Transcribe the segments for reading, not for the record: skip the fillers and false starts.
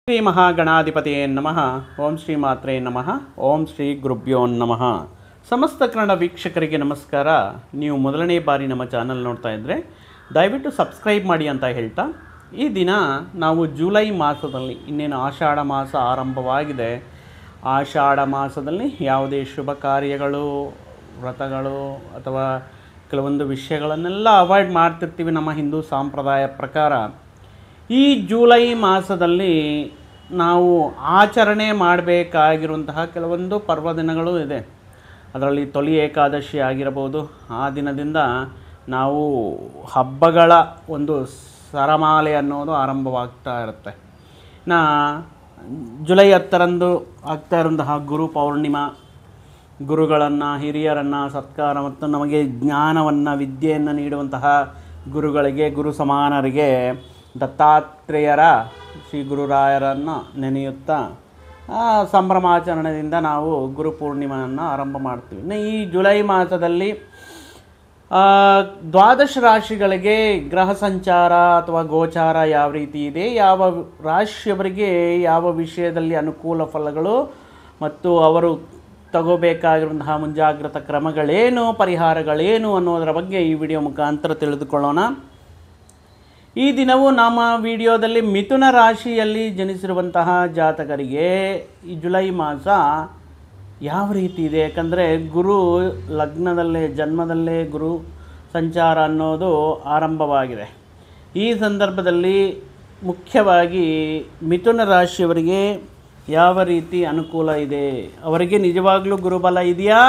ಶ್ರೀ ಮಹಾಗಣಾಧಿಪತಿಯೇ ನಮಃ. ಓಂ ಶ್ರೀ ಮಾತ್ರೇ ನಮಃ. ಓಂ ಶ್ರೀ ಗುರುಭ್ಯೋ ನಮಃ. ಸಮಸ್ತ ಕನ್ನಡ ವೀಕ್ಷಕರಿಗೆ ನಮಸ್ಕಾರ. ನೀವು ಮೊದಲನೇ ಬಾರಿ ನಮ್ಮ ಚಾನಲ್ ನೋಡ್ತಾ ಇದ್ದರೆ ದಯವಿಟ್ಟು ಸಬ್ಸ್ಕ್ರೈಬ್ ಮಾಡಿ ಅಂತ ಹೇಳ್ತಾ, ಈ ದಿನ ನಾವು ಜುಲೈ ಮಾಸದಲ್ಲಿ, ಇನ್ನೇನು ಆಷಾಢ ಮಾಸ ಆರಂಭವಾಗಿದೆ. ಆಷಾಢ ಮಾಸದಲ್ಲಿ ಯಾವುದೇ ಶುಭ ಕಾರ್ಯಗಳು, ವ್ರತಗಳು ಅಥವಾ ಕೆಲವೊಂದು ವಿಷಯಗಳನ್ನೆಲ್ಲ ಅವಾಯ್ಡ್ ಮಾಡ್ತಿರ್ತೀವಿ ನಮ್ಮ ಹಿಂದೂ ಸಂಪ್ರದಾಯ ಪ್ರಕಾರ. ಈ ಜುಲೈ ಮಾಸದಲ್ಲಿ ನಾವು ಆಚರಣೆ ಮಾಡಬೇಕಾಗಿರುವಂತಹ ಕೆಲವೊಂದು ಪರ್ವದಿನಗಳು ಇದೆ. ಅದರಲ್ಲಿ ತೊಲಿ ಏಕಾದಶಿ ಆಗಿರಬಹುದು. ಆ ದಿನದಿಂದ ನಾವು ಹಬ್ಬಗಳ ಒಂದು ಸರಮಾಲೆ ಅನ್ನೋದು ಆರಂಭವಾಗ್ತಾ ಇರುತ್ತೆ. ಜುಲೈ 10ರಂದು ಆಗ್ತಾ ಇರುವಂತಹ ಗುರು ಪೌರ್ಣಿಮಾ, ಗುರುಗಳನ್ನು, ಹಿರಿಯರನ್ನು ಸತ್ಕಾರ ಮತ್ತು ನಮಗೆ ಜ್ಞಾನವನ್ನು, ವಿದ್ಯೆಯನ್ನು ನೀಡುವಂತಹ ಗುರುಗಳಿಗೆ, ಗುರು ಸಮಾನರಿಗೆ, ದತ್ತಾತ್ರೇಯರ, ಶ್ರೀ ಗುರುರಾಯರನ್ನು ನೆನೆಯುತ್ತಾ ಸಂಭ್ರಮಾಚರಣೆಯಿಂದ ನಾವು ಗುರು ಪೂರ್ಣಿಮೆಯನ್ನು ಆರಂಭ ಮಾಡ್ತೀವಿ. ಈ ಜುಲೈ ಮಾಸದಲ್ಲಿ ದ್ವಾದಶ ರಾಶಿಗಳಿಗೆ ಗ್ರಹ ಸಂಚಾರ ಅಥವಾ ಗೋಚಾರ ಯಾವ ರೀತಿ ಇದೆ, ಯಾವ ರಾಶಿಯವರಿಗೆ ಯಾವ ವಿಷಯದಲ್ಲಿ ಅನುಕೂಲ ಫಲಗಳು ಮತ್ತು ಅವರು ತಗೋಬೇಕಾಗಿರುವಂತಹ ಮುಂಜಾಗ್ರತಾ ಕ್ರಮಗಳೇನು, ಪರಿಹಾರಗಳೇನು ಅನ್ನೋದರ ಬಗ್ಗೆ ಈ ವಿಡಿಯೋ ಮುಖಾಂತರ ತಿಳಿದುಕೊಳ್ಳೋಣ. ಈ ದಿನವೂ ನಮ್ಮ ವಿಡಿಯೋದಲ್ಲಿ ಮಿಥುನ ರಾಶಿಯಲ್ಲಿ ಜನಿಸಿರುವಂತಹ ಜಾತಕರಿಗೆ ಈ ಜುಲೈ ಮಾಸ ಯಾವ ರೀತಿ ಇದೆ, ಯಾಕಂದರೆ ಗುರು ಲಗ್ನದಲ್ಲೇ, ಜನ್ಮದಲ್ಲೇ ಗುರು ಸಂಚಾರ ಅನ್ನೋದು ಆರಂಭವಾಗಿದೆ. ಈ ಸಂದರ್ಭದಲ್ಲಿ ಮುಖ್ಯವಾಗಿ ಮಿಥುನ ರಾಶಿಯವರಿಗೆ ಯಾವ ರೀತಿ ಅನುಕೂಲ ಇದೆ, ಅವರಿಗೆ ನಿಜವಾಗಲೂ ಗುರುಬಲ ಇದೆಯಾ,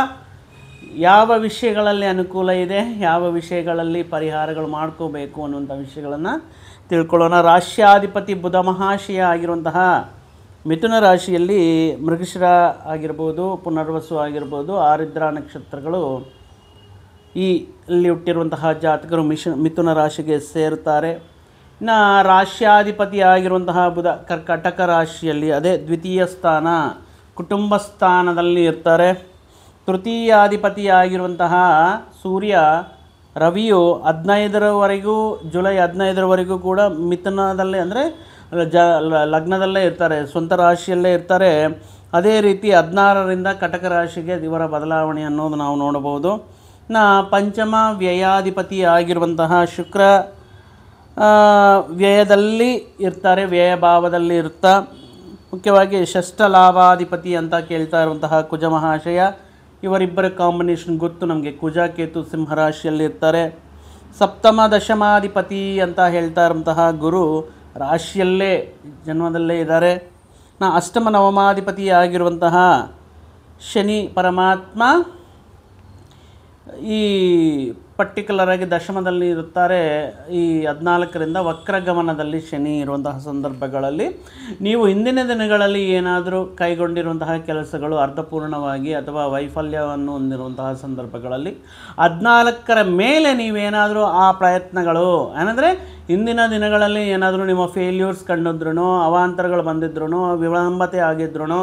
ಯಾವ ವಿಷಯಗಳಲ್ಲಿ ಅನುಕೂಲ ಇದೆ, ಯಾವ ವಿಷಯಗಳಲ್ಲಿ ಪರಿಹಾರಗಳು ಮಾಡ್ಕೋಬೇಕು ಅನ್ನುವಂಥ ವಿಷಯಗಳನ್ನು ತಿಳ್ಕೊಳ್ಳೋಣ. ರಾಶ್ಯಾಧಿಪತಿ ಬುಧ ಮಹಾಶಯ ಆಗಿರುವಂತಹ ಮಿಥುನ ರಾಶಿಯಲ್ಲಿ ಮೃಗಶಿರ ಆಗಿರ್ಬೋದು, ಪುನರ್ವಸು ಆಗಿರ್ಬೋದು, ಆರಿದ್ರ ನಕ್ಷತ್ರಗಳು ಇಲ್ಲಿ ಹುಟ್ಟಿರುವಂತಹ ಜಾತಕರು ಮಿಥುನ ರಾಶಿಗೆ ಸೇರುತ್ತಾರೆ. ಇನ್ನು ರಾಶ್ಯಾಧಿಪತಿ ಆಗಿರುವಂತಹ ಬುಧ ಕರ್ಕಾಟಕ ರಾಶಿಯಲ್ಲಿ, ಅದೇ ದ್ವಿತೀಯ ಸ್ಥಾನ ಕುಟುಂಬ ಸ್ಥಾನದಲ್ಲಿ ಇರ್ತಾರೆ. ತೃತೀಯಾಧಿಪತಿಯಾಗಿರುವಂತಹ ಸೂರ್ಯ, ರವಿಯು 15ರವರೆಗೂ, ಜುಲೈ 15ರವರೆಗೂ ಕೂಡ ಮಿಥುನದಲ್ಲೇ ಅಂದರೆ ಲಗ್ನದಲ್ಲೇ ಇರ್ತಾರೆ, ಸ್ವಂತ ರಾಶಿಯಲ್ಲೇ ಇರ್ತಾರೆ. ಅದೇ ರೀತಿ 16ರಿಂದ ಕಟಕ ರಾಶಿಗೆ ಇವರ ಬದಲಾವಣೆ ಅನ್ನೋದು ನಾವು ನೋಡಬಹುದು. ಪಂಚಮ ವ್ಯಯಾಧಿಪತಿ ಆಗಿರುವಂತಹ ಶುಕ್ರ ವ್ಯಯದಲ್ಲಿ ಇರ್ತಾರೆ, ವ್ಯಯಭಾವದಲ್ಲಿ ಇರ್ತಾ. ಮುಖ್ಯವಾಗಿ ಷಷ್ಠ ಲಾಭಾಧಿಪತಿ ಅಂತ ಕೇಳ್ತಾ ಇರುವಂತಹ ಕುಜ ಮಹಾಶಯ, ಇವರಿಬ್ಬರ ಕಾಂಬಿನೇಷನ್ ಗೊತ್ತು ನಮಗೆ. ಕುಜ ಕೇತು ಸಿಂಹರಾಶಿಯಲ್ಲಿ ಇರ್ತಾರೆ. ಸಪ್ತಮ ದಶಮಾಧಿಪತಿ ಅಂತ ಹೇಳ್ತಾ ಇರುವಂತಹ ಗುರು ರಾಶಿಯಲ್ಲೇ, ಜನ್ಮದಲ್ಲೇ ಇದ್ದಾರೆ. ಅಷ್ಟಮ ನವಮಾಧಿಪತಿ ಆಗಿರುವಂತಹ ಶನಿ ಪರಮಾತ್ಮ ಈ ಪರ್ಟಿಕ್ಯುಲರ್ ಆಗಿ ದಶಮದಲ್ಲಿ ಇರುತ್ತಾರೆ. ಈ 14ರಿಂದ ವಕ್ರಗಮನದಲ್ಲಿ ಶನಿ ಇರುವಂತಹ ಸಂದರ್ಭಗಳಲ್ಲಿ ನೀವು ಹಿಂದಿನ ದಿನಗಳಲ್ಲಿ ಏನಾದರೂ ಕೈಗೊಂಡಿರುವಂತಹ ಕೆಲಸಗಳು ಅರ್ಧಪೂರ್ಣವಾಗಿ ಅಥವಾ ವೈಫಲ್ಯವನ್ನು ಹೊಂದಿರುವಂತಹ ಸಂದರ್ಭಗಳಲ್ಲಿ 14ರ ಮೇಲೆ ನೀವೇನಾದರೂ ಆ ಪ್ರಯತ್ನಗಳು ಏನಂದರೆ ಹಿಂದಿನ ದಿನಗಳಲ್ಲಿ ಏನಾದರೂ ನಿಮ್ಮ ಫೇಲ್ಯೂರ್ಸ್ ಕಂಡಿದ್ರೂ, ಅವಾಂತರಗಳು ಬಂದಿದ್ರೂ, ವಿಳಂಬತೆ ಆಗಿದ್ರೂ,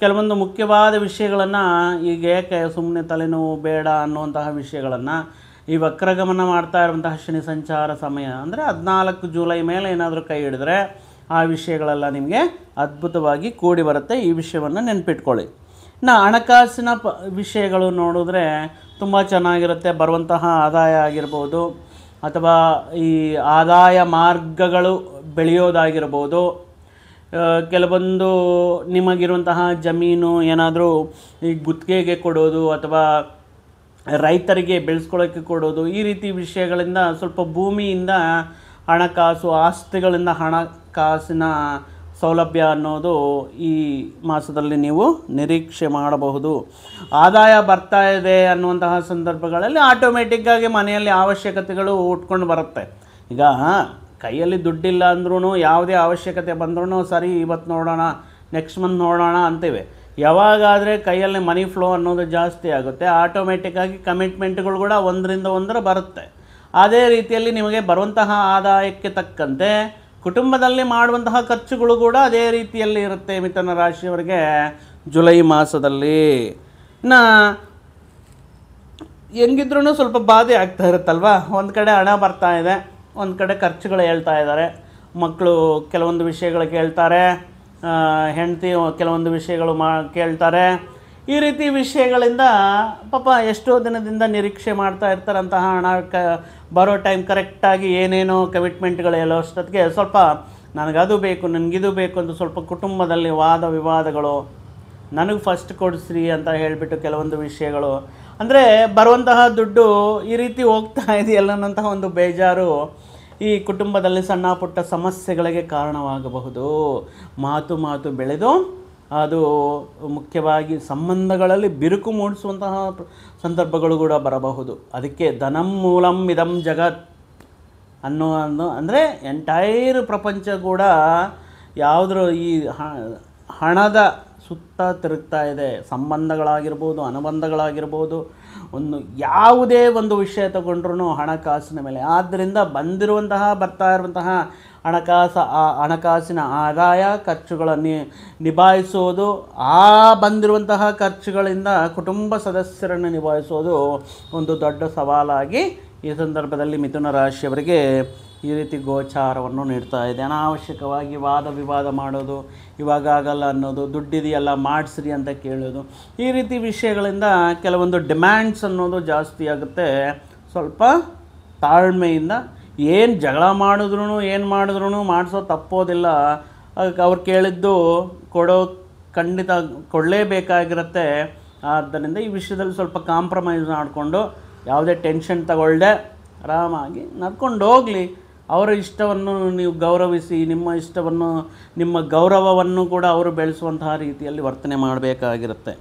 ಕೆಲವೊಂದು ಮುಖ್ಯವಾದ ವಿಷಯಗಳನ್ನು ಈಗ ಏಕೆ ಸುಮ್ಮನೆ ತಲೆನೋವು ಬೇಡ ಅನ್ನುವಂತಹ ವಿಷಯಗಳನ್ನು ಈ ವಕ್ರಗಮನ ಮಾಡ್ತಾ ಇರುವಂತಹ ಶನಿ ಸಂಚಾರ ಸಮಯ ಅಂದರೆ 14 ಜುಲೈ ಮೇಲೆ ಏನಾದರೂ ಕೈ ಹಿಡಿದ್ರೆ ಆ ವಿಷಯಗಳೆಲ್ಲ ನಿಮಗೆ ಅದ್ಭುತವಾಗಿ ಕೂಡಿ ಬರುತ್ತೆ. ಈ ವಿಷಯವನ್ನು ನೆನಪಿಟ್ಕೊಳ್ಳಿ. ಹಣಕಾಸಿನ ವಿಷಯಗಳು ನೋಡಿದ್ರೆ ತುಂಬ ಚೆನ್ನಾಗಿರುತ್ತೆ. ಬರುವಂತಹ ಆದಾಯ ಆಗಿರ್ಬೋದು ಅಥವಾ ಈ ಆದಾಯ ಮಾರ್ಗಗಳು ಬೆಳೆಯೋದಾಗಿರ್ಬೋದು, ಕೆಲವೊಂದು ನಿಮಗಿರುವಂತಹ ಜಮೀನು ಏನಾದರೂ ಈ ಗುತ್ತಿಗೆಗೆ ಕೊಡೋದು ಅಥವಾ ರೈತರಿಗೆ ಬೆಳೆಸ್ಕೊಳ್ಳೋಕ್ಕೆ ಕೊಡೋದು, ಈ ರೀತಿ ವಿಷಯಗಳಿಂದ ಸ್ವಲ್ಪ ಭೂಮಿಯಿಂದ ಹಣಕಾಸು, ಆಸ್ತಿಗಳಿಂದ ಹಣಕಾಸಿನ ಸೌಲಭ್ಯ ಅನ್ನೋದು ಈ ಮಾಸದಲ್ಲಿ ನೀವು ನಿರೀಕ್ಷೆ ಮಾಡಬಹುದು. ಆದಾಯ ಬರ್ತಾ ಇದೆ ಅನ್ನುವಂತಹ ಸಂದರ್ಭಗಳಲ್ಲಿ ಆಟೋಮೆಟಿಕ್ಕಾಗಿ ಮನೆಯಲ್ಲಿ ಅವಶ್ಯಕತೆಗಳು ಉಟ್ಕೊಂಡು ಬರುತ್ತೆ. ಈಗ ಕೈಯಲ್ಲಿ ದುಡ್ಡಿಲ್ಲ ಅಂದ್ರೂ, ಯಾವುದೇ ಅವಶ್ಯಕತೆ ಬಂದ್ರೂ ಸರಿ ಇವತ್ತು ನೋಡೋಣ, ನೆಕ್ಸ್ಟ್ ಮಂತ್ ನೋಡೋಣ ಅಂತೀವಿ. ಯಾವಾಗಾದರೆ ಕೈಯಲ್ಲಿ ಮನಿ ಫ್ಲೋ ಅನ್ನೋದು ಜಾಸ್ತಿ ಆಗುತ್ತೆ, ಆಟೋಮೆಟಿಕ್ಕಾಗಿ ಕಮಿಟ್ಮೆಂಟ್ಗಳು ಕೂಡ ಒಂದರಿಂದ ಒಂದರ ಬರುತ್ತೆ. ಅದೇ ರೀತಿಯಲ್ಲಿ ನಿಮಗೆ ಬರುವಂತಹ ಆದಾಯಕ್ಕೆ ತಕ್ಕಂತೆ ಕುಟುಂಬದಲ್ಲಿ ಮಾಡುವಂತಹ ಖರ್ಚುಗಳು ಕೂಡ ಅದೇ ರೀತಿಯಲ್ಲಿ ಇರುತ್ತೆ ಮಿಥುನ ರಾಶಿಯವರಿಗೆ ಜುಲೈ ಮಾಸದಲ್ಲಿ. ಹೆಂಗಿದ್ರೂ ಸ್ವಲ್ಪ ಬಾಧೆ ಆಗ್ತಾ ಇರುತ್ತಲ್ವ. ಒಂದು ಕಡೆ ಹಣ ಬರ್ತಾ ಇದೆ, ಒಂದು ಕಡೆ ಖರ್ಚುಗಳು ಹೇಳ್ತಾ ಇದ್ದಾರೆ, ಮಕ್ಕಳು ಕೆಲವೊಂದು ವಿಷಯಗಳು ಕೇಳ್ತಾರೆ, ಹೆಂಡತಿ ಕೆಲವೊಂದು ವಿಷಯಗಳು ಕೇಳ್ತಾರೆ. ಈ ರೀತಿ ವಿಷಯಗಳಿಂದ ಪಾಪ ಎಷ್ಟೋ ದಿನದಿಂದ ನಿರೀಕ್ಷೆ ಮಾಡ್ತಾ ಇರ್ತಾರಂತಹ ಹಣ ಬರೋ ಟೈಮ್ ಕರೆಕ್ಟಾಗಿ ಏನೇನೋ ಕಮಿಟ್ಮೆಂಟ್ಗಳು ಹೇಳೋಷ್ಟೊತ್ತಿಗೆ ಸ್ವಲ್ಪ ನನಗದು ಬೇಕು ನನಗಿದು ಬೇಕು ಅಂತ ಸ್ವಲ್ಪ ಕುಟುಂಬದಲ್ಲಿ ವಾದ ವಿವಾದಗಳು, ನನಗೆ ಫಸ್ಟ್ ಕೊಡಿಸ್ರಿ ಅಂತ ಹೇಳಿಬಿಟ್ಟು ಕೆಲವೊಂದು ವಿಷಯಗಳು, ಅಂದರೆ ಬರುವಂತಹ ದುಡ್ಡು ಈ ರೀತಿ ಹೋಗ್ತಾ ಇದೆಯಲ್ಲ ಅನ್ನೋಂತಹ ಒಂದು ಬೇಜಾರು ಈ ಕುಟುಂಬದಲ್ಲಿ ಸಣ್ಣ ಪುಟ್ಟ ಸಮಸ್ಯೆಗಳಿಗೆ ಕಾರಣವಾಗಬಹುದು. ಮಾತು ಬೆಳೆದು ಅದು ಮುಖ್ಯವಾಗಿ ಸಂಬಂಧಗಳಲ್ಲಿ ಬಿರುಕು ಮೂಡಿಸುವಂತಹ ಸಂದರ್ಭಗಳು ಕೂಡ ಬರಬಹುದು. ಅದಕ್ಕೆ ಧನಂ ಮೂಲಂ ಇದಂ ಜಗತ್ ಅಂದರೆ ಎಂಟೈರ್ ಪ್ರಪಂಚ ಕೂಡ ಯಾವುದ್ರ ಈ ಹಣದ ಸುತ್ತ ತಿರುಗ್ತಾ ಇದೆ. ಸಂಬಂಧಗಳಾಗಿರ್ಬೋದು, ಅನುಬಂಧಗಳಾಗಿರ್ಬೋದು, ಯಾವುದೇ ಒಂದು ವಿಷಯ ತಗೊಂಡ್ರೂ ಹಣಕಾಸಿನ ಮೇಲೆ. ಆದ್ದರಿಂದ ಬರ್ತಾ ಇರುವಂತಹ ಹಣಕಾಸಿನ ಆದಾಯ ಖರ್ಚುಗಳನ್ನು ನಿಭಾಯಿಸೋದು, ಆ ಬಂದಿರುವಂತಹ ಖರ್ಚುಗಳಿಂದ ಕುಟುಂಬ ಸದಸ್ಯರನ್ನು ನಿಭಾಯಿಸೋದು ಒಂದು ದೊಡ್ಡ ಸವಾಲಾಗಿ ಈ ಸಂದರ್ಭದಲ್ಲಿ ಮಿಥುನ ರಾಶಿಯವರಿಗೆ ಈ ರೀತಿ ಗೋಚಾರವನ್ನು ನೀಡ್ತಾ ಇದೆ. ಅನಾವಶ್ಯಕವಾಗಿ ವಾದ ವಿವಾದ ಮಾಡೋದು, ಇವಾಗ ಆಗಲ್ಲ ಅನ್ನೋದು, ದುಡ್ಡಿದೆಯಲ್ಲ ಮಾಡಿಸ್ರಿ ಅಂತ ಕೇಳೋದು, ಈ ರೀತಿ ವಿಷಯಗಳಿಂದ ಕೆಲವೊಂದು ಡಿಮ್ಯಾಂಡ್ಸ್ ಅನ್ನೋದು ಜಾಸ್ತಿ ಆಗುತ್ತೆ. ಸ್ವಲ್ಪ ತಾಳ್ಮೆಯಿಂದ ಏನು ಜಗಳ ಮಾಡಿದ್ರು ಮಾಡಿಸೋ ತಪ್ಪೋದಿಲ್ಲ. ಅವ್ರು ಕೇಳಿದ್ದು ಖಂಡಿತ ಕೊಡಲೇಬೇಕಾಗಿರುತ್ತೆ. ಆದ್ದರಿಂದ ಈ ವಿಷಯದಲ್ಲಿ ಸ್ವಲ್ಪ ಕಾಂಪ್ರಮೈಸ್ ಮಾಡಿಕೊಂಡು ಯಾವುದೇ ಟೆನ್ಷನ್ ತಗೊಳ್ಳದೆ ಆರಾಮಾಗಿ ನಡ್ಕೊಂಡು ಹೋಗಲಿ. ಅವರ ಇಷ್ಟವನ್ನು ನೀವು ಗೌರವಿಸಿ, ನಿಮ್ಮ ಇಷ್ಟವನ್ನು, ನಿಮ್ಮ ಗೌರವವನ್ನು ಕೂಡ ಅವರು ಬೆಳೆಸುವಂತಹ ರೀತಿಯಲ್ಲಿ ವರ್ತನೆ ಮಾಡಬೇಕಾಗಿರುತ್ತೆ.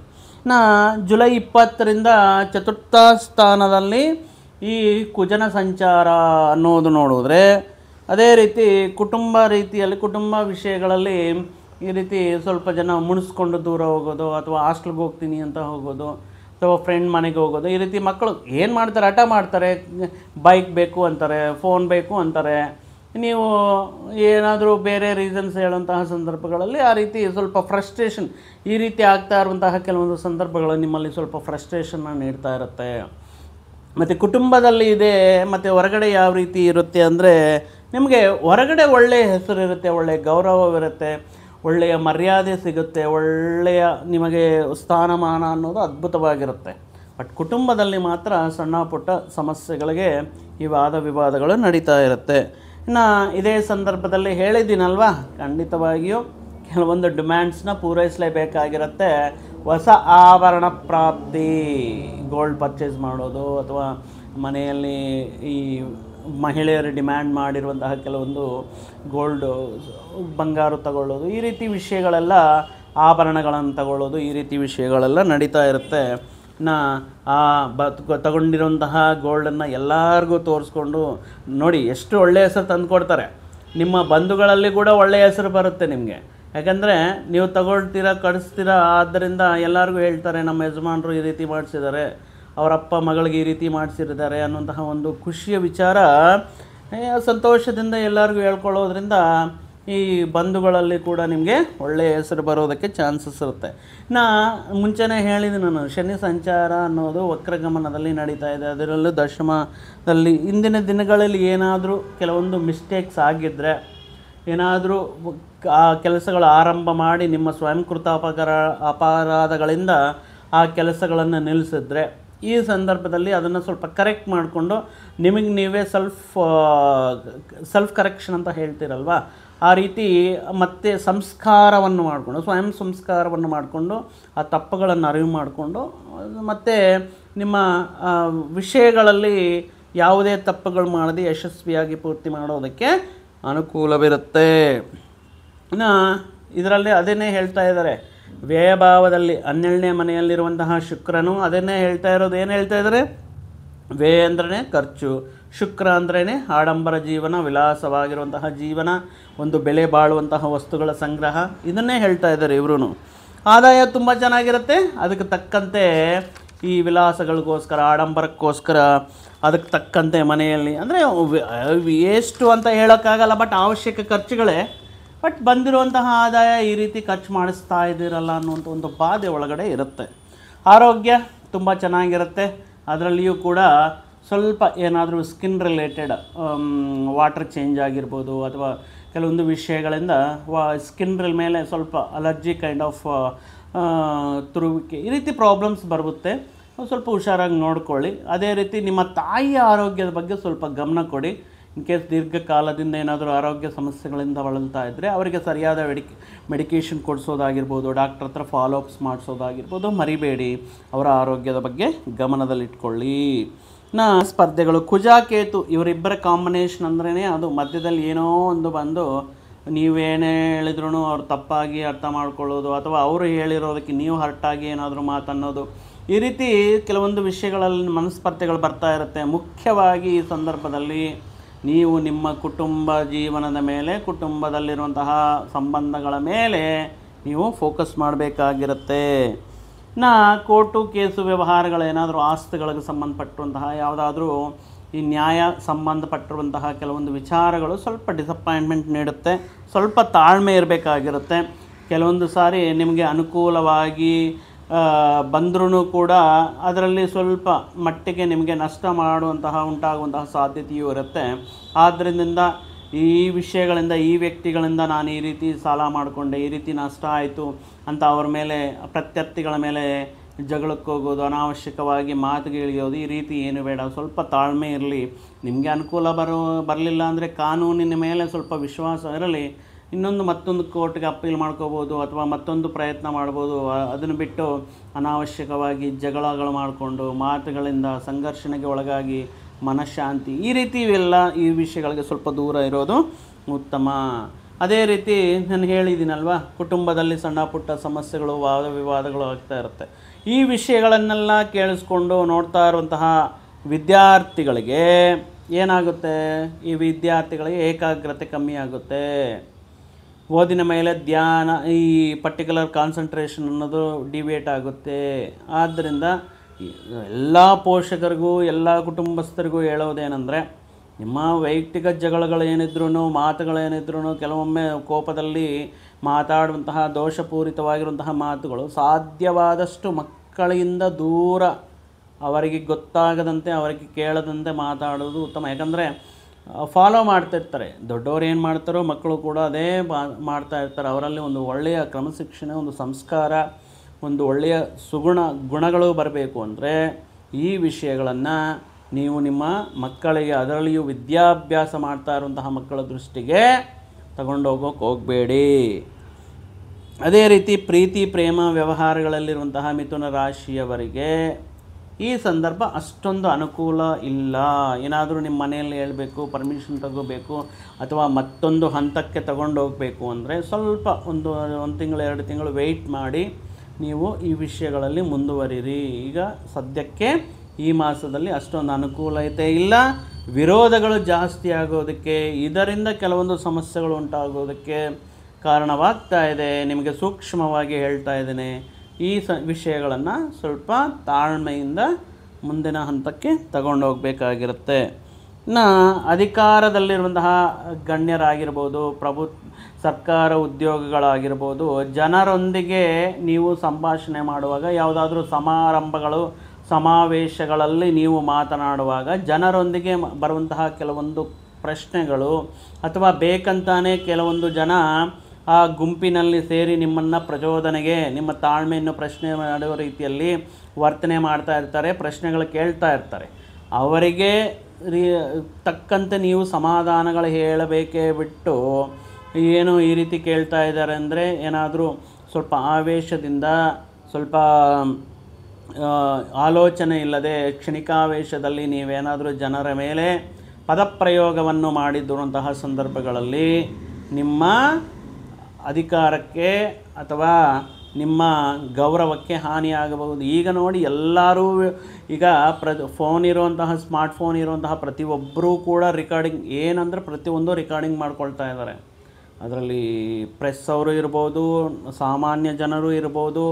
ಜುಲೈ 20ರಿಂದ ಚತುರ್ಥ ಸ್ಥಾನದಲ್ಲಿ ಈ ಕುಜನ ಸಂಚಾರ ಅನ್ನೋದು ನೋಡಿದ್ರೆ, ಅದೇ ರೀತಿ ಕುಟುಂಬ ವಿಷಯಗಳಲ್ಲಿ ಈ ರೀತಿ ಸ್ವಲ್ಪ ಜನ ಮುಣಿಸ್ಕೊಂಡು ದೂರ ಹೋಗೋದು, ಅಥವಾ ಹಾಸ್ಟೆಲ್ಗೆ ಹೋಗ್ತೀನಿ ಅಂತ ಹೋಗೋದು, ಅಥವಾ ಫ್ರೆಂಡ್ ಮನೆಗೆ ಹೋಗೋದು, ಈ ರೀತಿ ಮಕ್ಕಳು ಏನು ಮಾಡ್ತಾರೆ, ಹಠ ಮಾಡ್ತಾರೆ, ಬೈಕ್ ಬೇಕು ಅಂತಾರೆ, ಫೋನ್ ಬೇಕು ಅಂತಾರೆ. ನೀವು ಏನಾದರೂ ಬೇರೆ ರೀಸನ್ಸ್ ಹೇಳುವಂತಹ ಸಂದರ್ಭಗಳಲ್ಲಿ ಆ ರೀತಿ ಸ್ವಲ್ಪ ಫ್ರಸ್ಟ್ರೇಷನ್, ಈ ರೀತಿ ಆಗ್ತಾ ಇರುವಂತಹ ಕೆಲವೊಂದು ಸಂದರ್ಭಗಳು ನಿಮ್ಮಲ್ಲಿ ಸ್ವಲ್ಪ ಫ್ರಸ್ಟ್ರೇಷನ್ನ ನೀಡ್ತಾ ಇರುತ್ತೆ. ಮತ್ತು ಕುಟುಂಬದಲ್ಲಿ ಇದೆ, ಮತ್ತು ಹೊರಗಡೆ ಯಾವ ರೀತಿ ಇರುತ್ತೆ ಅಂದರೆ, ನಿಮಗೆ ಹೊರಗಡೆ ಒಳ್ಳೆಯ ಹೆಸರಿರುತ್ತೆ, ಒಳ್ಳೆಯ ಗೌರವವಿರುತ್ತೆ, ಒಳ್ಳೆಯ ಮರ್ಯಾದೆ ಸಿಗುತ್ತೆ, ಒಳ್ಳೆಯ ನಿಮಗೆ ಸ್ಥಾನಮಾನ ಅನ್ನೋದು ಅದ್ಭುತವಾಗಿರುತ್ತೆ. ಬಟ್ ಕುಟುಂಬದಲ್ಲಿ ಮಾತ್ರ ಸಣ್ಣ ಪುಟ್ಟ ಸಮಸ್ಯೆಗಳಿಗೆ ಈ ವಾದ ವಿವಾದಗಳು ನಡೀತಾ ಇರುತ್ತೆ. ಇನ್ನು ಇದೇ ಸಂದರ್ಭದಲ್ಲಿ ಹೇಳಿದ್ದೀನಲ್ವಾ, ಖಂಡಿತವಾಗಿಯೂ ಕೆಲವೊಂದು ಡಿಮ್ಯಾಂಡ್ಸ್ನ ಪೂರೈಸಲೇಬೇಕಾಗಿರುತ್ತೆ. ಹೊಸ ಆಭರಣ ಪ್ರಾಪ್ತಿ, ಗೋಲ್ಡ್ ಪರ್ಚೇಸ್ ಮಾಡೋದು, ಅಥವಾ ಮನೆಯಲ್ಲಿ ಈ ಮಹಿಳೆಯರು ಡಿಮ್ಯಾಂಡ್ ಮಾಡಿರುವಂತಹ ಕೆಲವೊಂದು ಬಂಗಾರು ತಗೊಳ್ಳೋದು, ಈ ರೀತಿ ವಿಷಯಗಳೆಲ್ಲ, ಆಭರಣಗಳನ್ನು ತಗೊಳ್ಳೋದು, ಈ ರೀತಿ ವಿಷಯಗಳೆಲ್ಲ ನಡೀತಾ ಇರುತ್ತೆ. ತಗೊಂಡಿರುವಂತಹ ಗೋಲ್ಡನ್ನು ಎಲ್ಲರಿಗೂ ತೋರಿಸ್ಕೊಂಡು ನೋಡಿ ಎಷ್ಟು ಒಳ್ಳೆಯ ಹೆಸರು ತಂದುಕೊಡ್ತಾರೆ. ನಿಮ್ಮ ಬಂಧುಗಳಲ್ಲಿ ಕೂಡ ಒಳ್ಳೆಯ ಹೆಸರು ಬರುತ್ತೆ ನಿಮಗೆ. ಯಾಕಂದರೆ ನೀವು ತಗೊಳ್ತೀರಾ, ಕಳಿಸ್ತೀರಾ, ಆದ್ದರಿಂದ ಎಲ್ಲರಿಗೂ ಹೇಳ್ತಾರೆ ನಮ್ಮ ಯಜಮಾನರು ಈ ರೀತಿ ಮಾಡಿಸಿದ್ದಾರೆ, ಅವರಪ್ಪ ಮಗಳಿಗೆ ಈ ರೀತಿ ಮಾಡಿಸಿದ್ದಾರೆ ಅನ್ನುವಂತಹ ಒಂದು ಖುಷಿಯ ವಿಚಾರ ಸಂತೋಷದಿಂದ ಎಲ್ಲರಿಗೂ ಹೇಳ್ಕೊಳ್ಳೋದ್ರಿಂದ ಈ ಬಂಧುಗಳಲ್ಲಿ ಕೂಡ ನಿಮಗೆ ಒಳ್ಳೆಯ ಹೆಸರು ಬರೋದಕ್ಕೆ ಚಾನ್ಸಸ್ ಇರುತ್ತೆ. ಮುಂಚೆನೇ ಹೇಳಿದೆ ನಾನು, ಶನಿ ಸಂಚಾರ ಅನ್ನೋದು ವಕ್ರಗಮನದಲ್ಲಿ ನಡೀತಾ ಇದೆ. ಅದರಲ್ಲೂ ದಶಮದಲ್ಲಿ ಇಂದಿನ ದಿನಗಳಲ್ಲಿ ಏನಾದರೂ ಕೆಲವೊಂದು ಮಿಸ್ಟೇಕ್ಸ್ ಆಗಿದ್ದರೆ, ಏನಾದರೂ ಆ ಕೆಲಸಗಳು ಆರಂಭ ಮಾಡಿ ನಿಮ್ಮ ಸ್ವಯಂಕೃತ ಅಪರಾಧಗಳಿಂದ ಆ ಕೆಲಸಗಳನ್ನು ನಿಲ್ಲಿಸಿದ್ರೆ, ಈ ಸಂದರ್ಭದಲ್ಲಿ ಅದನ್ನು ಸ್ವಲ್ಪ ಕರೆಕ್ಟ್ ಮಾಡಿಕೊಂಡು ನಿಮಗೆ ನೀವೇ ಸೆಲ್ಫ್ ಕರೆಕ್ಷನ್ ಅಂತ ಹೇಳ್ತೀರಲ್ವ, ಆ ರೀತಿ ಮತ್ತೆ ಸಂಸ್ಕಾರವನ್ನು ಮಾಡಿಕೊಂಡು, ಸ್ವಯಂ ಸಂಸ್ಕಾರವನ್ನು ಮಾಡಿಕೊಂಡು, ಆ ತಪ್ಪುಗಳನ್ನು ಅರಿವು ಮಾಡಿಕೊಂಡು, ಮತ್ತು ನಿಮ್ಮ ವಿಷಯಗಳಲ್ಲಿ ಯಾವುದೇ ತಪ್ಪುಗಳು ಮಾಡದೆ ಯಶಸ್ವಿಯಾಗಿ ಪೂರ್ತಿ ಮಾಡೋದಕ್ಕೆ ಅನುಕೂಲವಿರುತ್ತೆ. ಇನ್ನು ಇದರಲ್ಲಿ ಅದನ್ನೇ ಹೇಳ್ತಾ ಇದ್ದಾರೆ, ವ್ಯಯಭಾವದಲ್ಲಿ 12ನೇ ಮನೆಯಲ್ಲಿರುವಂತಹ ಶುಕ್ರನು ಅದನ್ನೇ ಹೇಳ್ತಾ ಇರೋದು. ಏನು ಹೇಳ್ತಾ ಇದ್ದಾರೆ? ವ್ಯಯ ಅಂದ್ರೇ ಖರ್ಚು, ಶುಕ್ರ ಅಂದ್ರೇ ಆಡಂಬರ ಜೀವನ, ವಿಲಾಸವಾಗಿರುವಂತಹ ಜೀವನ, ಒಂದು ಬೆಲೆ ಬಾಳುವಂತಹ ವಸ್ತುಗಳ ಸಂಗ್ರಹ, ಇದನ್ನೇ ಹೇಳ್ತಾ ಇದ್ದಾರೆ ಇವರು. ಆದಾಯ ತುಂಬ ಚೆನ್ನಾಗಿರುತ್ತೆ, ಅದಕ್ಕೆ ತಕ್ಕಂತೆ ಈ ವಿಲಾಸಗಳಿಗೋಸ್ಕರ, ಆಡಂಬರಕ್ಕೋಸ್ಕರ ಅದಕ್ಕೆ ತಕ್ಕಂತೆ ಮನೆಯಲ್ಲಿ, ಅಂದರೆ ಎಷ್ಟು ಅಂತ ಹೇಳೋಕ್ಕಾಗಲ್ಲ, ಬಟ್ ಅವಶ್ಯಕ ಖರ್ಚುಗಳೇ. ಬಟ್ ಬಂದಿರುವಂತಹ ಆದಾಯ ಈ ರೀತಿ ಖರ್ಚು ಮಾಡಿಸ್ತಾ ಇದ್ದೀರಲ್ಲ ಅನ್ನುವಂಥ ಒಂದು ಬಾಧೆ ಒಳಗಡೆ ಇರುತ್ತೆ. ಆರೋಗ್ಯ ತುಂಬ ಚೆನ್ನಾಗಿರುತ್ತೆ, ಅದರಲ್ಲಿಯೂ ಕೂಡ ಸ್ವಲ್ಪ ಏನಾದರೂ ಸ್ಕಿನ್ ರಿಲೇಟೆಡ್ ವಾಟರ್ ಚೇಂಜ್ ಆಗಿರ್ಬೋದು, ಅಥವಾ ಕೆಲವೊಂದು ವಿಷಯಗಳಿಂದ ಸ್ಕಿನ್ ಮೇಲೆ ಸ್ವಲ್ಪ ಅಲರ್ಜಿ ಕೈಂಡ್ ಆಫ್ ತುರುವಿಕೆ ಈ ರೀತಿ ಪ್ರಾಬ್ಲಮ್ಸ್ ಬರುತ್ತೆ. ಸ್ವಲ್ಪ ಹುಷಾರಾಗಿ ನೋಡ್ಕೊಳ್ಳಿ. ಅದೇ ರೀತಿ ನಿಮ್ಮ ತಾಯಿಯ ಆರೋಗ್ಯದ ಬಗ್ಗೆ ಸ್ವಲ್ಪ ಗಮನ ಕೊಡಿ. ಇನ್ ಕೇಸ್ ದೀರ್ಘಕಾಲದಿಂದ ಏನಾದರೂ ಆರೋಗ್ಯ ಸಮಸ್ಯೆಗಳಿಂದ ಬಳಲ್ತಾ ಇದ್ದರೆ ಅವರಿಗೆ ಸರಿಯಾದ ಮೆಡಿಕೇಷನ್ ಕೊಡಿಸೋದಾಗಿರ್ಬೋದು, ಡಾಕ್ಟ್ರ್ ಹತ್ರ ಫಾಲೋಅಪ್ಸ್ ಮಾಡಿಸೋದಾಗಿರ್ಬೋದು. ಮರಿಬೇಡಿ, ಅವರ ಆರೋಗ್ಯದ ಬಗ್ಗೆ ಗಮನದಲ್ಲಿಟ್ಕೊಳ್ಳಿ. ಸ್ಪರ್ಧೆಗಳು, ಕುಜ ಕೇತು ಇವರಿಬ್ಬರ ಕಾಂಬಿನೇಷನ್ ಅಂದ್ರೇ ಅದು ಮಧ್ಯದಲ್ಲಿ ಏನೋ ಒಂದು ಬಂದು ನೀವೇನೇ ಹೇಳಿದ್ರು ಅವ್ರು ತಪ್ಪಾಗಿ ಅರ್ಥ ಮಾಡ್ಕೊಳ್ಳೋದು, ಅಥವಾ ಅವರು ಹೇಳಿರೋದಕ್ಕೆ ನೀವು ಹರ್ಟಾಗಿ ಏನಾದರೂ ಮಾತನ್ನೋದು, ಈ ರೀತಿ ಕೆಲವೊಂದು ವಿಷಯಗಳಲ್ಲಿ ಮನಸ್ಪರ್ಧೆಗಳು ಬರ್ತಾ ಇರುತ್ತೆ. ಮುಖ್ಯವಾಗಿ ಈ ಸಂದರ್ಭದಲ್ಲಿ ನೀವು ನಿಮ್ಮ ಕುಟುಂಬ ಜೀವನದ ಮೇಲೆ, ಕುಟುಂಬದಲ್ಲಿರುವಂತಹ ಸಂಬಂಧಗಳ ಮೇಲೆ ನೀವು ಫೋಕಸ್ ಮಾಡಬೇಕಾಗಿರುತ್ತೆ. ಕೋರ್ಟು ಕೇಸು ವ್ಯವಹಾರಗಳೇನಾದರೂ ಆಸ್ತಿಗಳಿಗೆ ಸಂಬಂಧಪಟ್ಟಂತಹ ಯಾವುದಾದ್ರೂ ಈ ನ್ಯಾಯ ಸಂಬಂಧಪಟ್ಟಿರುವಂತಹ ಕೆಲವೊಂದು ವಿಚಾರಗಳು ಸ್ವಲ್ಪ ಡಿಸಪಾಯಿಂಟ್ಮೆಂಟ್ ನೀಡುತ್ತೆ. ಸ್ವಲ್ಪ ತಾಳ್ಮೆ ಇರಬೇಕಾಗಿರುತ್ತೆ. ಕೆಲವೊಂದು ಸಾರಿ ನಿಮಗೆ ಅನುಕೂಲವಾಗಿ ಬಂದ್ರೂ ಕೂಡ ಅದರಲ್ಲಿ ಸ್ವಲ್ಪ ಮಟ್ಟಿಗೆ ನಿಮಗೆ ನಷ್ಟ ಉಂಟಾಗುವಂತಹ ಸಾಧ್ಯತೆಯೂ ಇರುತ್ತೆ. ಆದ್ದರಿಂದ ಈ ವಿಷಯಗಳಿಂದ, ಈ ವ್ಯಕ್ತಿಗಳಿಂದ ನಾನು ಈ ರೀತಿ ಸಾಲ ಮಾಡಿಕೊಂಡೆ, ಈ ರೀತಿ ನಷ್ಟ ಆಯಿತು ಅಂತ ಅವ್ರ ಮೇಲೆ, ಪ್ರತ್ಯರ್ಥಿಗಳ ಮೇಲೆ ಜಗಳಕ್ಕೆ ಹೋಗೋದು, ಅನಾವಶ್ಯಕವಾಗಿ ಮಾತಿಗೆ ಇಳಿಯೋದು, ಈ ರೀತಿ ಏನು ಬೇಡ. ಸ್ವಲ್ಪ ತಾಳ್ಮೆ ಇರಲಿ. ನಿಮಗೆ ಅನುಕೂಲ ಬರಲಿಲ್ಲ ಅಂದರೆ ಕಾನೂನಿನ ಮೇಲೆ ಸ್ವಲ್ಪ ವಿಶ್ವಾಸ ಇರಲಿ. ಮತ್ತೊಂದು ಕೋರ್ಟ್ಗೆ ಅಪೀಲ್ ಮಾಡ್ಕೋಬೋದು, ಅಥವಾ ಮತ್ತೊಂದು ಪ್ರಯತ್ನ ಮಾಡ್ಬೋದು. ಅದನ್ನು ಬಿಟ್ಟು ಅನಾವಶ್ಯಕವಾಗಿ ಜಗಳಗಳು ಮಾಡಿಕೊಂಡು ಮಾತುಗಳಿಂದ ಸಂಘರ್ಷಣೆಗೆ ಒಳಗಾಗಿ ಮನಃಶಾಂತಿ ಈ ರೀತಿ ಈ ವಿಷಯಗಳಿಗೆ ಸ್ವಲ್ಪ ದೂರ ಇರೋದು ಉತ್ತಮ. ಅದೇ ರೀತಿ ನಾನು ಹೇಳಿದ್ದೀನಲ್ವ, ಕುಟುಂಬದಲ್ಲಿ ಸಣ್ಣ ಪುಟ್ಟ ಸಮಸ್ಯೆಗಳು, ವಾದ ವಿವಾದಗಳು ಆಗ್ತಾ ಇರುತ್ತೆ. ಈ ವಿಷಯಗಳನ್ನೆಲ್ಲ ಕೇಳಿಸ್ಕೊಂಡು ನೋಡ್ತಾ ಇರುವಂತಹ ವಿದ್ಯಾರ್ಥಿಗಳಿಗೆ ಏನಾಗುತ್ತೆ, ಈ ವಿದ್ಯಾರ್ಥಿಗಳಿಗೆ ಏಕಾಗ್ರತೆ ಕಮ್ಮಿ ಆಗುತ್ತೆ. ಓದಿನ ಮೇಲೆ ಧ್ಯಾನ, ಈ ಪರ್ಟಿಕ್ಯುಲರ್ ಕಾನ್ಸಂಟ್ರೇಷನ್ ಅನ್ನೋದು ಡಿವೇಟ್ ಆಗುತ್ತೆ. ಆದ್ದರಿಂದ ಎಲ್ಲ ಪೋಷಕರಿಗೂ, ಎಲ್ಲ ಕುಟುಂಬಸ್ಥರಿಗೂ ಹೇಳೋದೇನೆಂದರೆ, ನಿಮ್ಮ ವೈಯಕ್ತಿಕ ಜಗಳಗಳೇನಿದ್ರೂ, ಮಾತುಗಳೇನಿದ್ರೂ, ಕೆಲವೊಮ್ಮೆ ಕೋಪದಲ್ಲಿ ಮಾತಾಡುವಂತಹ ದೋಷಪೂರಿತವಾಗಿರುವಂತಹ ಮಾತುಗಳು ಸಾಧ್ಯವಾದಷ್ಟು ಮಕ್ಕಳಿಂದ ದೂರ, ಅವರಿಗೆ ಗೊತ್ತಾಗದಂತೆ, ಅವರಿಗೆ ಕೇಳದಂತೆ ಮಾತಾಡೋದು ಉತ್ತಮ. ಯಾಕಂದರೆ ಫಾಲೋ ಮಾಡ್ತಿರ್ತಾರೆ. ದೊಡ್ಡವರು ಏನು ಮಾಡ್ತಾರೋ ಮಕ್ಕಳು ಕೂಡ ಅದೇ ಮಾಡ್ತಾ ಇರ್ತಾರೆ. ಅವರಲ್ಲಿ ಒಂದು ಒಳ್ಳೆಯ ಕ್ರಮಶಿಕ್ಷಣೆ, ಒಂದು ಸಂಸ್ಕಾರ, ಒಂದು ಒಳ್ಳೆಯ ಗುಣಗಳು ಬರಬೇಕು ಅಂದರೆ ಈ ವಿಷಯಗಳನ್ನು ನೀವು ನಿಮ್ಮ ಮಕ್ಕಳಿಗೆ, ಅದರಲ್ಲಿಯೂ ವಿದ್ಯಾಭ್ಯಾಸ ಮಾಡ್ತಾ ಇರುವಂತಹ ಮಕ್ಕಳ ದೃಷ್ಟಿಗೆ ತಗೊಂಡೋಗೋಕೆ ಹೋಗಬೇಡಿ. ಅದೇ ರೀತಿ ಪ್ರೀತಿ ಪ್ರೇಮ ವ್ಯವಹಾರಗಳಲ್ಲಿರುವಂತಹ ಮಿಥುನ ರಾಶಿಯವರಿಗೆ ಈ ಸಂದರ್ಭ ಅಷ್ಟೊಂದು ಅನುಕೂಲ ಇಲ್ಲ. ಏನಾದರೂ ನಿಮ್ಮ ಮನೆಯಲ್ಲಿ ಹೇಳಬೇಕು, ಪರ್ಮಿಷನ್ ತಗೋಬೇಕು, ಅಥವಾ ಮತ್ತೊಂದು ಹಂತಕ್ಕೆ ತಗೊಂಡೋಗಬೇಕು ಅಂದರೆ ಸ್ವಲ್ಪ ಒಂದು ತಿಂಗಳು 2 ತಿಂಗಳು ವೆಯ್ಟ್ ಮಾಡಿ ನೀವು ಈ ವಿಷಯಗಳಲ್ಲಿ ಮುಂದುವರಿರಿ. ಈಗ ಸದ್ಯಕ್ಕೆ ಈ ಮಾಸದಲ್ಲಿ ಅಷ್ಟೊಂದು ಅನುಕೂಲತೆ ಇಲ್ಲ. ವಿರೋಧಗಳು ಜಾಸ್ತಿ ಆಗೋದಕ್ಕೆ, ಇದರಿಂದ ಕೆಲವೊಂದು ಸಮಸ್ಯೆಗಳು ಉಂಟಾಗೋದಕ್ಕೆ ಕಾರಣವಾಗ್ತಾ ಇದೆ. ನಿಮಗೆ ಸೂಕ್ಷ್ಮವಾಗಿ ಹೇಳ್ತಾ ಇದ್ದೇನೆ. ಈ ವಿಷಯಗಳನ್ನು ಸ್ವಲ್ಪ ತಾಳ್ಮೆಯಿಂದ ಮುಂದಿನ ಹಂತಕ್ಕೆ ತಗೊಂಡೋಗಬೇಕಾಗಿರುತ್ತೆ. ಅಧಿಕಾರದಲ್ಲಿರುವಂತಹ ಗಣ್ಯರಾಗಿರ್ಬೋದು, ಸರ್ಕಾರ ಉದ್ಯೋಗಗಳಾಗಿರ್ಬೋದು, ಜನರೊಂದಿಗೆ ನೀವು ಸಂಭಾಷಣೆ ಮಾಡುವಾಗ, ಯಾವುದಾದ್ರೂ ಸಮಾರಂಭಗಳು, ಸಮಾವೇಶಗಳಲ್ಲಿ ನೀವು ಮಾತನಾಡುವಾಗ ಜನರೊಂದಿಗೆ ಬರುವಂತಹ ಕೆಲವೊಂದು ಪ್ರಶ್ನೆಗಳು, ಅಥವಾ ಬೇಕಂತಾನೆ ಕೆಲವೊಂದು ಜನ ಆ ಗುಂಪಿನಲ್ಲಿ ಸೇರಿ ನಿಮ್ಮನ್ನು ಪ್ರಚೋದನೆಗೆ, ನಿಮ್ಮ ತಾಳ್ಮೆಯನ್ನು ಪ್ರಶ್ನೆ ಮಾಡುವ ರೀತಿಯಲ್ಲಿ ವರ್ತನೆ ಮಾಡ್ತಾ ಇರ್ತಾರೆ, ಪ್ರಶ್ನೆಗಳು ಕೇಳ್ತಾ ಇರ್ತಾರೆ. ಅವರಿಗೆ ತಕ್ಕಂತೆ ನೀವು ಸಮಾಧಾನಗಳು ಹೇಳಬೇಕೇ ಬಿಟ್ಟು, ಏನು ಈ ರೀತಿ ಕೇಳ್ತಾ ಇದ್ದಾರೆ ಅಂದರೆ ಏನಾದರೂ ಸ್ವಲ್ಪ ಆವೇಶದಿಂದ, ಸ್ವಲ್ಪ ಆಲೋಚನೆ ಇಲ್ಲದೆ ಕ್ಷಣಿಕಾವೇಶದಲ್ಲಿ ನೀವೇನಾದರೂ ಜನರ ಮೇಲೆ ಪದಪ್ರಯೋಗವನ್ನು ಮಾಡಿದ್ದಂತಹ ಸಂದರ್ಭಗಳಲ್ಲಿ ನಿಮ್ಮ ಅಧಿಕಾರಕ್ಕೆ ಅಥವಾ ನಿಮ್ಮ ಗೌರವಕ್ಕೆ ಹಾನಿಯಾಗಬಹುದು. ಈಗ ನೋಡಿ, ಎಲ್ಲರೂ ಈಗ ಫೋನ್ ಇರುವಂತಹ, ಸ್ಮಾರ್ಟ್ ಫೋನ್ ಇರುವಂತಹ ಪ್ರತಿಯೊಬ್ಬರೂ ಕೂಡ ರೆಕಾರ್ಡಿಂಗ್, ಏನಂದರೆ ಪ್ರತಿಯೊಂದು ರೆಕಾರ್ಡಿಂಗ್ ಮಾಡ್ಕೊಳ್ತಾ ಇದ್ದಾರೆ. ಅದರಲ್ಲಿ ಪ್ರೆಸ್ ಅವರು ಇರ್ಬೋದು, ಸಾಮಾನ್ಯ ಜನರು ಇರ್ಬೋದು.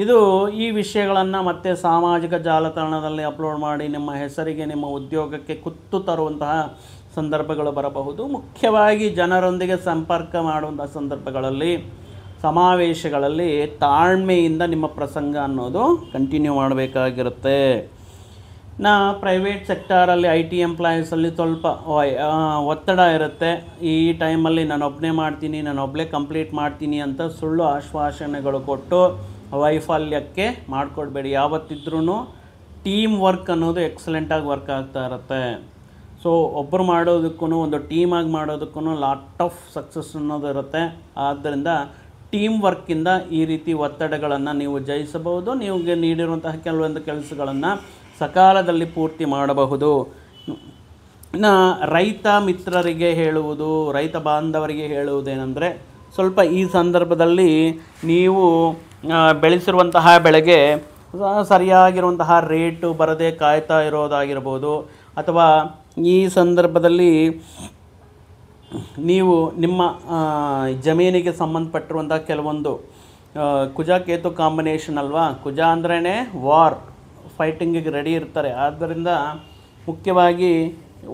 ಇದು ಈ ವಿಷಯಗಳನ್ನು ಮತ್ತೆ ಸಾಮಾಜಿಕ ಜಾಲತಾಣದಲ್ಲಿ ಅಪ್ಲೋಡ್ ಮಾಡಿ ನಿಮ್ಮ ಹೆಸರಿಗೆ, ನಿಮ್ಮ ಉದ್ಯೋಗಕ್ಕೆ ಕುತ್ತು ತರುವಂತಹ ಸಂದರ್ಭಗಳು ಬರಬಹುದು. ಮುಖ್ಯವಾಗಿ ಜನರೊಂದಿಗೆ ಸಂಪರ್ಕ ಮಾಡುವಂಥ ಸಂದರ್ಭಗಳಲ್ಲಿ, ಸಮಾವೇಶಗಳಲ್ಲಿ ತಾಳ್ಮೆಯಿಂದ ನಿಮ್ಮ ಪ್ರಸಂಗ ಅನ್ನೋದು ಕಂಟಿನ್ಯೂ ಮಾಡಬೇಕಾಗಿರುತ್ತೆ. ಪ್ರೈವೇಟ್ ಸೆಕ್ಟಾರಲ್ಲಿ ಐ ಟಿ ಎಂಪ್ಲಾಯೀಸಲ್ಲಿ ಸ್ವಲ್ಪ ಒತ್ತಡ ಇರುತ್ತೆ. ಈ ಟೈಮಲ್ಲಿ ನಾನು ಒಬ್ಬನೇ ಮಾಡ್ತೀನಿ, ನಾನು ಒಬ್ಬಳೇ ಕಂಪ್ಲೀಟ್ ಮಾಡ್ತೀನಿ ಅಂತ ಸುಳ್ಳು ಆಶ್ವಾಸನೆಗಳು ಕೊಟ್ಟು ವೈಫಲ್ಯಕ್ಕೆ ಮಾಡಿಕೊಡ್ಬೇಡಿ. ಯಾವತ್ತಿದ್ರೂ ಟೀಮ್ ವರ್ಕ್ ಅನ್ನೋದು ಎಕ್ಸಲೆಂಟಾಗಿ ವರ್ಕ್ ಆಗ್ತಾ ಇರುತ್ತೆ. ಸೊ ಒಬ್ಬರು ಮಾಡೋದಕ್ಕೂ ಒಂದು ಟೀಮಾಗಿ ಮಾಡೋದಕ್ಕೂ ಲಾಟ್ ಆಫ್ ಸಕ್ಸಸ್ ಅನ್ನೋದು ಇರುತ್ತೆ. ಆದ್ದರಿಂದ ಟೀಮ್ ವರ್ಕಿಂದ ಈ ರೀತಿ ಒತ್ತಡಗಳನ್ನು ನೀವು ಜಯಿಸಬಹುದು. ನಿಮಗೆ ನೀಡಿರುವಂತಹ ಕೆಲವೊಂದು ಕೆಲಸಗಳನ್ನು ಸಕಾಲದಲ್ಲಿ ಪೂರ್ತಿ ಮಾಡಬಹುದು. ರೈತ ಮಿತ್ರರಿಗೆ ಹೇಳುವುದು, ರೈತ ಬಾಂಧವರಿಗೆ ಹೇಳುವುದೇನೆಂದರೆ, ಸ್ವಲ್ಪ ಈ ಸಂದರ್ಭದಲ್ಲಿ ನೀವು ಬೆಳೆಸಿರುವಂತಹ ಬೆಳೆಗೆ ಸರಿಯಾಗಿರುವಂತಹ ರೇಟು ಬರದೆ ಕಾಯ್ತಾ ಇರೋದಾಗಿರ್ಬೋದು, ಅಥವಾ ಈ ಸಂದರ್ಭದಲ್ಲಿ ನೀವು ನಿಮ್ಮ ಜಮೀನಿಗೆ ಸಂಬಂಧಪಟ್ಟಿರುವಂಥ ಕೆಲವೊಂದು ಕುಜ ಕೇತು ಕಾಂಬಿನೇಷನ್ ಅಲ್ವಾ, ಕುಜ ಅಂದ್ರೇ ವಾರ್, ಫೈಟಿಂಗಿಗೆ ರೆಡಿ ಇರ್ತಾರೆ. ಆದ್ದರಿಂದ ಮುಖ್ಯವಾಗಿ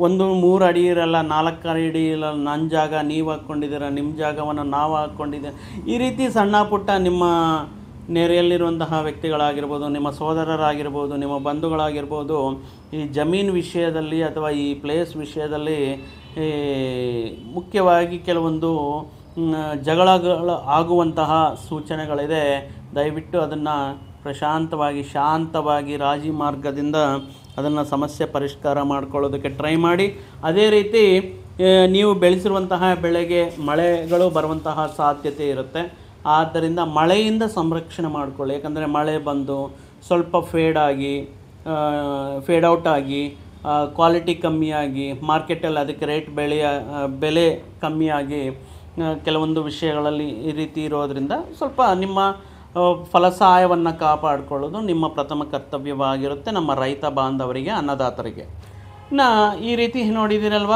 3 ಅಡಿ ಇರಲ್ಲ, 4 ಅಡಿ ಇರಲ್ಲ, ನನ್ನ ಜಾಗ ನೀವು ಹಾಕ್ಕೊಂಡಿದ್ದೀರ, ನಿಮ್ಮ ಜಾಗವನ್ನು ನಾವು ಹಾಕ್ಕೊಂಡಿದ್ದೀರ. ಈ ರೀತಿ ಸಣ್ಣ ಪುಟ್ಟ ನಿಮ್ಮ ನೆರೆಯಲ್ಲಿರುವಂತಹ ವ್ಯಕ್ತಿಗಳಾಗಿರ್ಬೋದು, ನಿಮ್ಮ ಸೋದರರಾಗಿರ್ಬೋದು, ನಿಮ್ಮ ಬಂಧುಗಳಾಗಿರ್ಬೋದು, ಈ ಜಮೀನು ವಿಷಯದಲ್ಲಿ ಅಥವಾ ಈ ಪ್ಲೇಸ್ ವಿಷಯದಲ್ಲಿ ಮುಖ್ಯವಾಗಿ ಕೆಲವೊಂದು ಜಗಳಗಳು ಆಗುವಂತಹ ಸೂಚನೆಗಳಿದೆ. ದಯವಿಟ್ಟು ಅದನ್ನು ಪ್ರಶಾಂತವಾಗಿ, ಶಾಂತವಾಗಿ, ರಾಜಿ ಮಾರ್ಗದಿಂದ ಅದನ್ನು ಸಮಸ್ಯೆ ಪರಿಷ್ಕಾರ ಮಾಡ್ಕೊಳ್ಳೋದಕ್ಕೆ ಟ್ರೈ ಮಾಡಿ. ಅದೇ ರೀತಿ ನೀವು ಬೆಳೆಸಿರುವಂತಹ ಬೆಳೆಗೆ ಮಳೆಗಳು ಬರುವಂತಹ ಸಾಧ್ಯತೆ ಇರುತ್ತೆ. ಆದ್ದರಿಂದ ಮಳೆಯಿಂದ ಸಂರಕ್ಷಣೆ ಮಾಡಿಕೊಳ್ಳಿ. ಯಾಕಂದರೆ ಮಳೆ ಬಂದು ಸ್ವಲ್ಪ ಫೇಡ್ ಔಟ್ ಆಗಿ ಕ್ವಾಲಿಟಿ ಕಮ್ಮಿಯಾಗಿ ಮಾರ್ಕೆಟಲ್ಲಿ ಅದಕ್ಕೆ ಬೆಲೆ ಕಮ್ಮಿಯಾಗಿ ಕೆಲವೊಂದು ವಿಷಯಗಳಲ್ಲಿ ಈ ರೀತಿ ಇರೋದರಿಂದ ಸ್ವಲ್ಪ ನಿಮ್ಮ ಫಲಸಾಯವನ್ನು ಕಾಪಾಡಿಕೊಳ್ಳೋದು ನಿಮ್ಮ ಪ್ರಥಮ ಕರ್ತವ್ಯವಾಗಿರುತ್ತೆ ನಮ್ಮ ರೈತ ಬಾಂಧವರಿಗೆ, ಅನ್ನದಾತರಿಗೆ. ಈ ರೀತಿ ನೋಡಿದ್ದೀರಲ್ವ,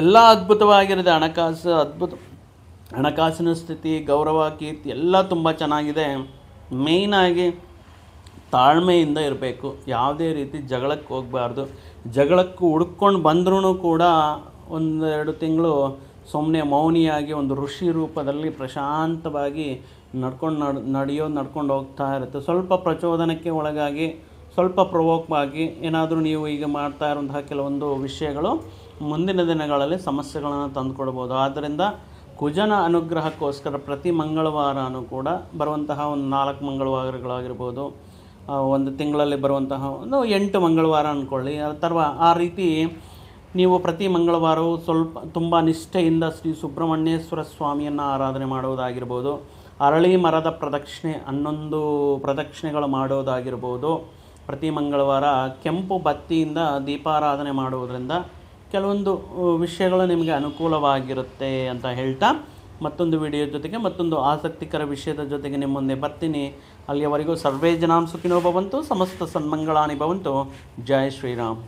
ಎಲ್ಲ ಅದ್ಭುತವಾಗಿರುತ್ತೆ. ಹಣಕಾಸಿನ ಸ್ಥಿತಿ, ಗೌರವ, ಕೀರ್ತಿ ಎಲ್ಲ ತುಂಬ ಚೆನ್ನಾಗಿದೆ. ಮೇಯ್ನಾಗಿ ತಾಳ್ಮೆಯಿಂದ ಇರಬೇಕು. ಯಾವುದೇ ರೀತಿ ಜಗಳಕ್ಕೆ ಹೋಗಬಾರ್ದು. ಜಗಳಕ್ಕೆ ಹುಡ್ಕೊಂಡು ಬಂದ್ರೂ ಕೂಡ 1-2 ತಿಂಗಳು ಸುಮ್ಮನೆ ಮೌನಿಯಾಗಿ ಒಂದು ಋಷಿ ರೂಪದಲ್ಲಿ ಪ್ರಶಾಂತವಾಗಿ ನಡ್ಕೊಂಡು ಹೋಗ್ತಾ ಇರುತ್ತೆ. ಸ್ವಲ್ಪ ಪ್ರಚೋದನಕ್ಕೆ ಒಳಗಾಗಿ, ಸ್ವಲ್ಪ ಪ್ರವೋಕ್ ಆಗಿ ಏನಾದರೂ ನೀವು ಈಗ ಮಾಡ್ತಾ ಇರುವಂತಹ ಕೆಲವೊಂದು ವಿಷಯಗಳು ಮುಂದಿನ ದಿನಗಳಲ್ಲಿ ಸಮಸ್ಯೆಗಳನ್ನು ತಂದುಕೊಡ್ಬೋದು. ಆದ್ದರಿಂದ ಕುಜನ ಅನುಗ್ರಹಕ್ಕೋಸ್ಕರ ಪ್ರತಿ ಮಂಗಳವಾರನೂ ಕೂಡ ಬರುವಂತಹ ಒಂದು 4 ಮಂಗಳವಾರಗಳಾಗಿರ್ಬೋದು, ಒಂದು ತಿಂಗಳಲ್ಲಿ ಬರುವಂತಹ ಒಂದು 8 ಮಂಗಳವಾರ ಅಂದ್ಕೊಳ್ಳಿ. ಅಥವಾ ಆ ರೀತಿ ನೀವು ಪ್ರತಿ ಮಂಗಳವಾರವೂ ತುಂಬ ನಿಷ್ಠೆಯಿಂದ ಶ್ರೀ ಸುಬ್ರಹ್ಮಣ್ಯೇಶ್ವರ ಸ್ವಾಮಿಯನ್ನು ಆರಾಧನೆ ಮಾಡುವುದಾಗಿರ್ಬೋದು, ಅರಳಿ ಮರದ ಪ್ರದಕ್ಷಿಣೆ 11 ಪ್ರದಕ್ಷಿಣೆಗಳು ಮಾಡೋದಾಗಿರ್ಬೋದು. ಪ್ರತಿ ಮಂಗಳವಾರ ಕೆಂಪು ಬತ್ತಿಯಿಂದ ದೀಪಾರಾಧನೆ ಮಾಡುವುದರಿಂದ ಕೆಲವೊಂದು ವಿಷಯಗಳು ನಿಮಗೆ ಅನುಕೂಲವಾಗಿರುತ್ತೆ ಅಂತ ಹೇಳ್ತಾ, ಮತ್ತೊಂದು ವಿಡಿಯೋ ಜೊತೆಗೆ ಮತ್ತೊಂದು ಆಸಕ್ತಿಕರ ವಿಷಯದ ಜೊತೆಗೆ ನಿಮ್ಮ ಮುಂದೆ ಬರ್ತೀನಿ. ಅಲ್ಲಿಯವರೆಗೂ ಸರ್ವೇ ಜನಾಂ ಸುಖಿನೋ ಭವಂತು, ಸಮಸ್ತ ಸನ್ಮಂಗಳಾನಿ ಭವಂತು. ಜೈ ಶ್ರೀರಾಮ್.